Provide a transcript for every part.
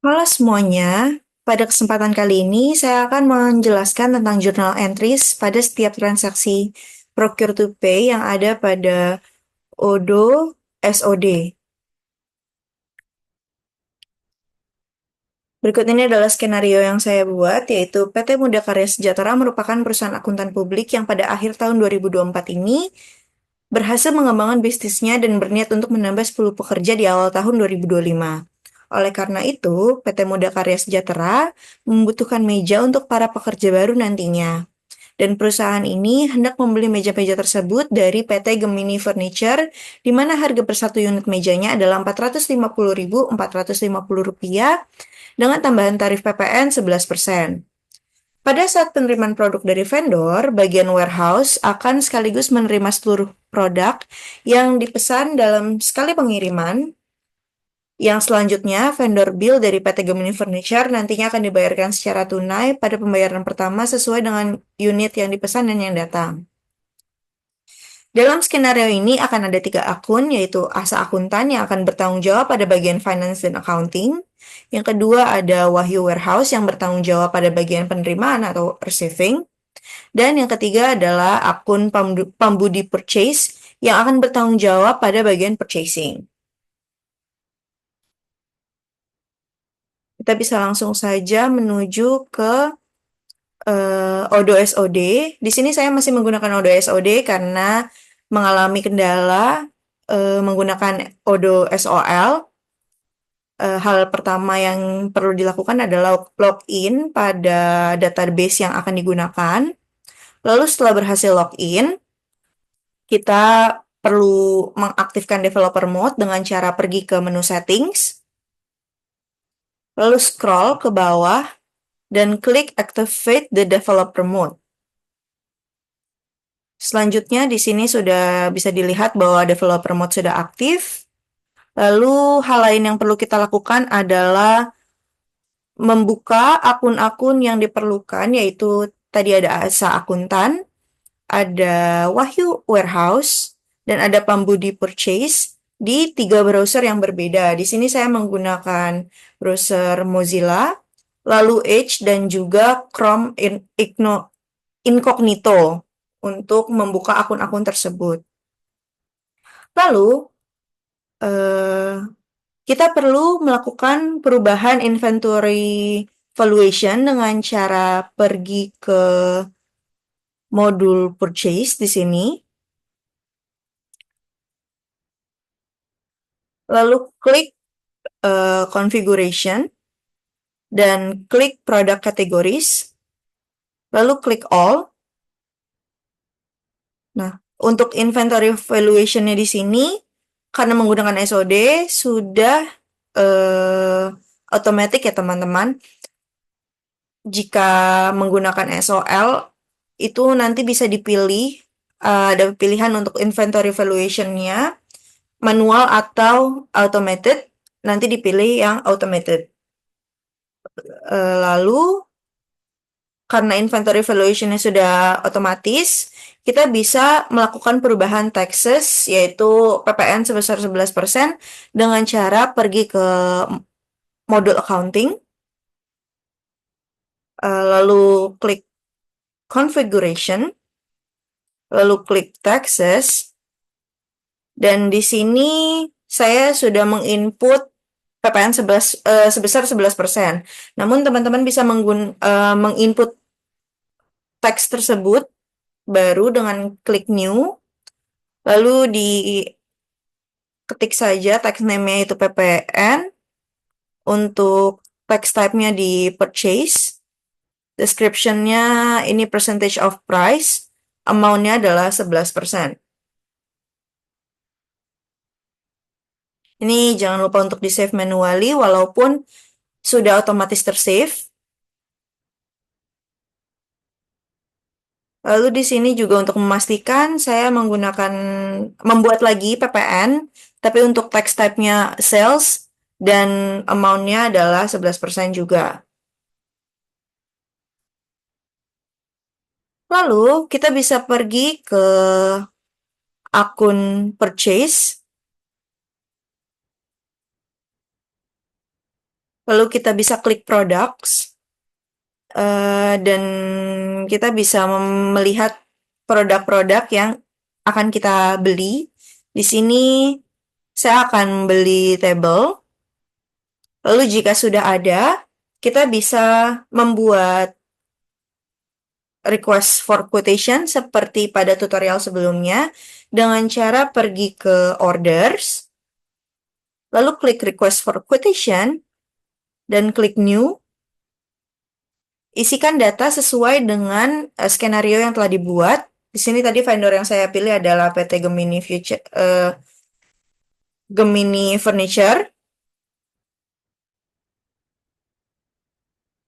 Halo semuanya, pada kesempatan kali ini saya akan menjelaskan tentang journal entries pada setiap transaksi procure to pay yang ada pada Odo SOD. Berikut ini adalah skenario yang saya buat, yaitu PT Muda Karya Sejahtera merupakan perusahaan akuntan publik yang pada akhir tahun 2024 ini berhasil mengembangkan bisnisnya dan berniat untuk menambah 10 pekerja di awal tahun 2025. Oleh karena itu, PT Muda Karya Sejahtera membutuhkan meja untuk para pekerja baru nantinya. Dan perusahaan ini hendak membeli meja-meja tersebut dari PT Gemini Furniture, di mana harga per satu unit mejanya adalah Rp450.450 dengan tambahan tarif PPN 11%. Pada saat penerimaan produk dari vendor, bagian warehouse akan sekaligus menerima seluruh produk yang dipesan dalam sekali pengiriman. Yang selanjutnya, vendor bill dari PT Gemini Furniture nantinya akan dibayarkan secara tunai pada pembayaran pertama sesuai dengan unit yang dipesan dan yang datang. Dalam skenario ini akan ada 3 akun, yaitu Asa Akuntan yang akan bertanggung jawab pada bagian finance dan accounting. Yang kedua ada Wahyu Warehouse yang bertanggung jawab pada bagian penerimaan atau receiving. Dan yang ketiga adalah akun Pambudi Purchase yang akan bertanggung jawab pada bagian purchasing. Kita bisa langsung saja menuju ke Odo SOD. Di sini saya masih menggunakan Odo SOD karena mengalami kendala menggunakan Odo SOL. Hal pertama yang perlu dilakukan adalah login pada database yang akan digunakan. Lalu setelah berhasil login, kita perlu mengaktifkan developer mode dengan cara pergi ke menu settings, lalu scroll ke bawah, dan klik activate the developer mode. Selanjutnya di sini sudah bisa dilihat bahwa developer mode sudah aktif. Lalu hal lain yang perlu kita lakukan adalah membuka akun-akun yang diperlukan, yaitu tadi ada Asa Akuntan, ada Wahyu Warehouse, dan ada Pambudi Purchase di 3 browser yang berbeda. Di sini saya menggunakan browser Mozilla, lalu Edge, dan juga Chrome Incognito untuk membuka akun-akun tersebut. Lalu, eh, kita perlu melakukan perubahan inventory valuation dengan cara pergi ke modul purchase di sini, lalu klik configuration, dan klik product categories, lalu klik all. Nah, untuk inventory valuation-nya di sini, karena menggunakan SOD, sudah otomatis ya teman-teman. Jika menggunakan SOL, itu nanti bisa dipilih, ada pilihan untuk inventory valuation-nya, manual atau automated, nanti dipilih yang automated. Lalu, karena inventory valuation-nya sudah otomatis, kita bisa melakukan perubahan taxes, yaitu PPN sebesar 11% dengan cara pergi ke modul accounting, lalu klik configuration, lalu klik taxes, dan di sini saya sudah menginput PPN sebesar 11%. Namun teman-teman bisa menginput teks tersebut baru dengan klik new, lalu diketik saja text name-nya itu PPN, untuk text type-nya di purchase, description-nya ini percentage of price, amount-nya adalah 11%. Ini jangan lupa untuk di-save manually walaupun sudah otomatis ter-save. Lalu di sini juga untuk memastikan saya membuat lagi PPN, tapi untuk text type-nya sales dan amount-nya adalah 11% juga. Lalu kita bisa pergi ke akun purchase. Lalu kita bisa klik products, dan kita bisa melihat produk-produk yang akan kita beli. Di sini saya akan beli table. Lalu jika sudah ada, kita bisa membuat request for quotation seperti pada tutorial sebelumnya dengan cara pergi ke orders, lalu klik request for quotation, dan klik new. Isikan data sesuai dengan skenario yang telah dibuat. Di sini tadi vendor yang saya pilih adalah PT Gemini Furniture.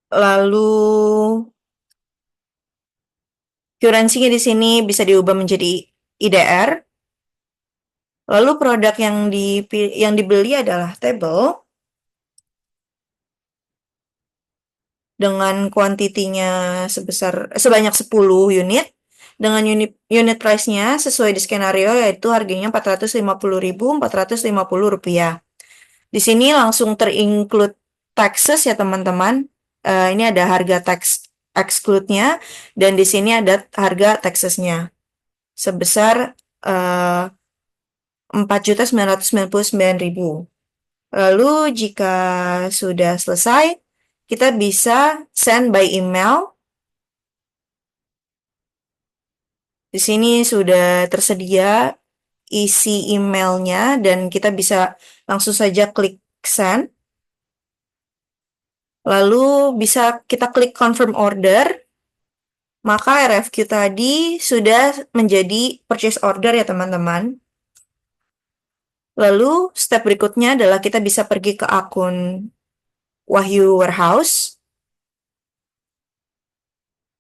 Lalu currency-nya di sini bisa diubah menjadi IDR. Lalu produk yang dibeli adalah table dengan kuantitinya sebanyak 10 unit dengan unit price-nya sesuai di skenario yaitu harganya Rp450.450. Di sini langsung terinclude taxes ya teman-teman. Ini ada harga tax exclude-nya dan di sini ada harga taxes-nya sebesar 4.999.000. Lalu jika sudah selesai, kita bisa send by email. Di sini sudah tersedia isi emailnya dan kita bisa langsung saja klik send. Lalu bisa kita klik confirm order. Maka RFQ tadi sudah menjadi purchase order ya teman-teman. Lalu step berikutnya adalah kita bisa pergi ke akun Wahyu Warehouse.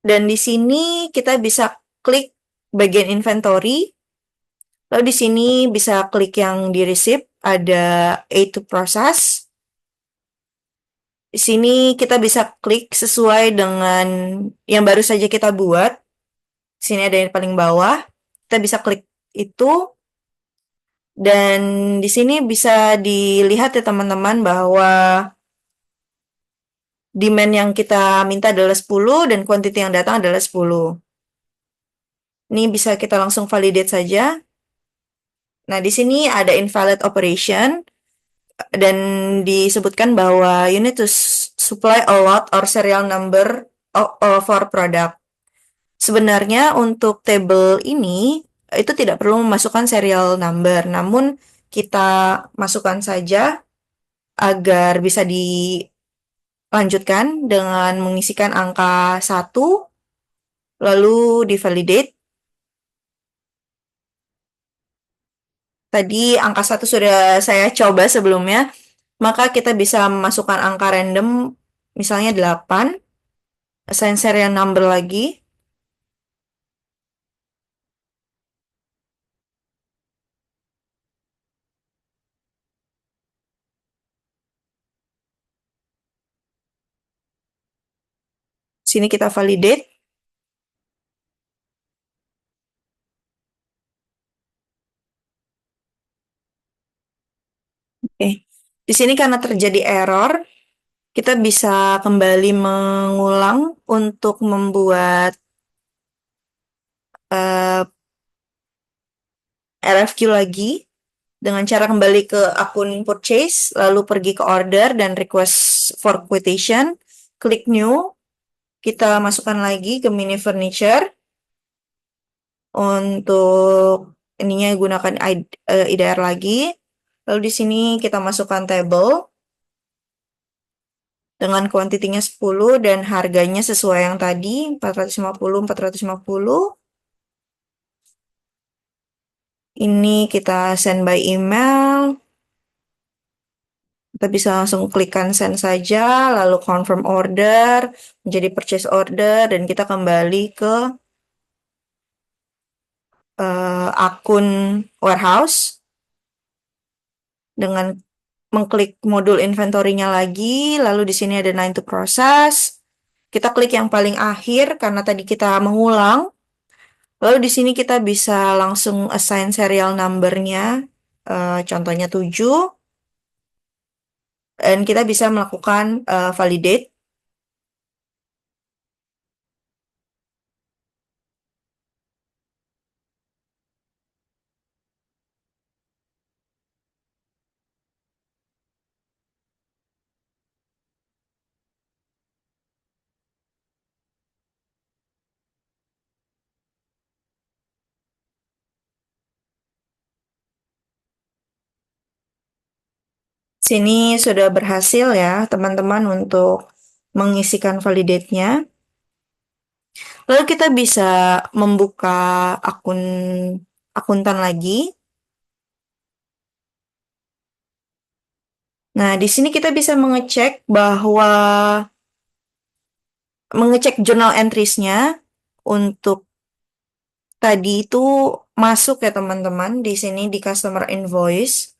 Dan di sini kita bisa klik bagian inventory. Lalu di sini bisa klik yang di receipt, ada A to process. Di sini kita bisa klik sesuai dengan yang baru saja kita buat. Di sini ada yang paling bawah. Kita bisa klik itu. Dan di sini bisa dilihat ya teman-teman bahwa demand yang kita minta adalah 10 dan quantity yang datang adalah 10. Ini bisa kita langsung validate saja. Nah, di sini ada invalid operation dan disebutkan bahwa you need to supply a lot or serial number for product. Sebenarnya untuk table ini itu tidak perlu memasukkan serial number, namun kita masukkan saja agar bisa dilanjutkan dengan mengisikan angka 1 lalu di-validate. Tadi angka 1 sudah saya coba sebelumnya, maka kita bisa memasukkan angka random, misalnya 8, assign serial number lagi. Sini kita validate. Oke. Di sini karena terjadi error, kita bisa kembali mengulang untuk membuat RFQ lagi dengan cara kembali ke akun purchase, lalu pergi ke order dan request for quotation, klik new, kita masukkan lagi ke mini furniture. Untuk ininya gunakan IDR lagi. Lalu di sini kita masukkan table dengan kuantitinya 10 dan harganya sesuai yang tadi 450. Ini kita send by email. Kita bisa langsung klikkan send saja, lalu confirm order, menjadi purchase order, dan kita kembali ke akun warehouse dengan mengklik modul inventory-nya lagi, lalu di sini ada 9 to process. Kita klik yang paling akhir karena tadi kita mengulang. Lalu di sini kita bisa langsung assign serial number-nya, contohnya 7. dan kita bisa melakukan validate. Sini sudah berhasil ya teman-teman untuk mengisikan validate-nya. Lalu kita bisa membuka akun akuntan lagi. Nah, di sini kita bisa mengecek journal entries-nya untuk tadi itu masuk ya teman-teman di sini di customer invoice.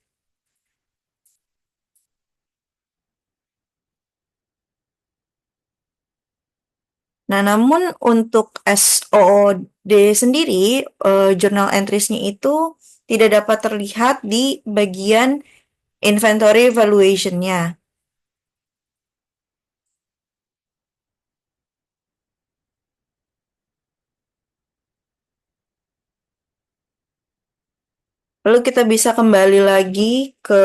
Nah, namun untuk SOOD sendiri, journal entries-nya itu tidak dapat terlihat di bagian inventory valuation-nya. Lalu kita bisa kembali lagi ke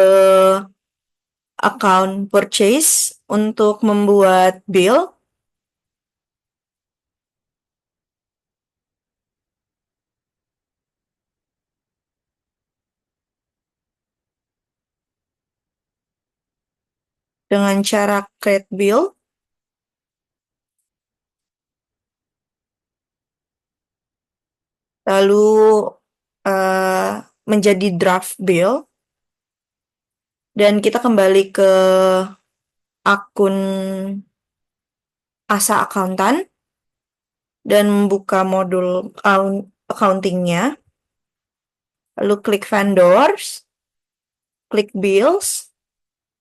account purchase untuk membuat bill. Dengan cara create bill, lalu menjadi draft bill, dan kita kembali ke akun Asa Akuntan dan membuka modul accounting-nya, lalu klik vendors, klik bills,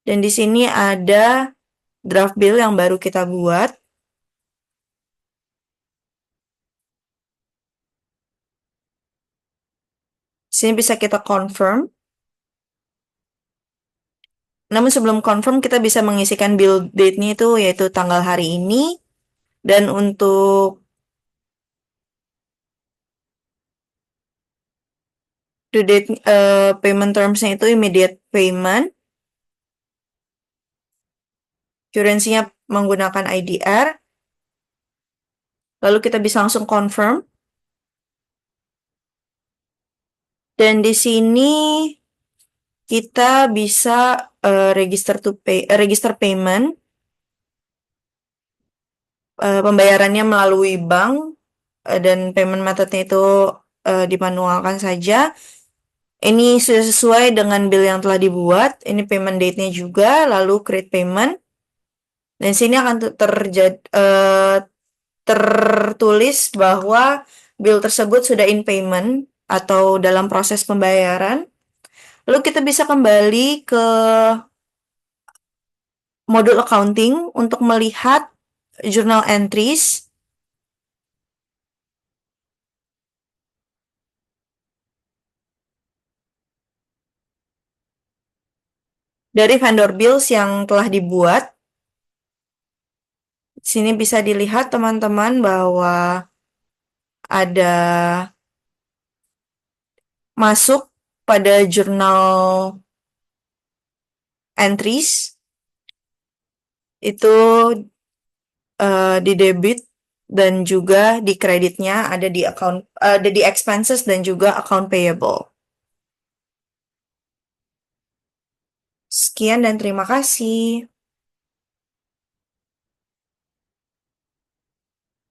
dan di sini ada draft bill yang baru kita buat. Di sini bisa kita confirm. Namun sebelum confirm kita bisa mengisikan bill date-nya itu yaitu tanggal hari ini, dan untuk due date payment terms-nya itu immediate payment. Currency-nya menggunakan IDR. Lalu kita bisa langsung confirm. Dan di sini kita bisa register payment. Pembayarannya melalui bank dan payment method-nya itu dimanualkan saja. Ini sesuai dengan bill yang telah dibuat. Ini payment date-nya juga, lalu create payment. Dan sini akan tertulis bahwa bill tersebut sudah in payment atau dalam proses pembayaran. Lalu kita bisa kembali ke modul accounting untuk melihat journal entries. Dari vendor bills yang telah dibuat. Sini bisa dilihat teman-teman bahwa ada masuk pada jurnal entries itu di debit dan juga di kreditnya ada di expenses dan juga account payable. Sekian dan terima kasih.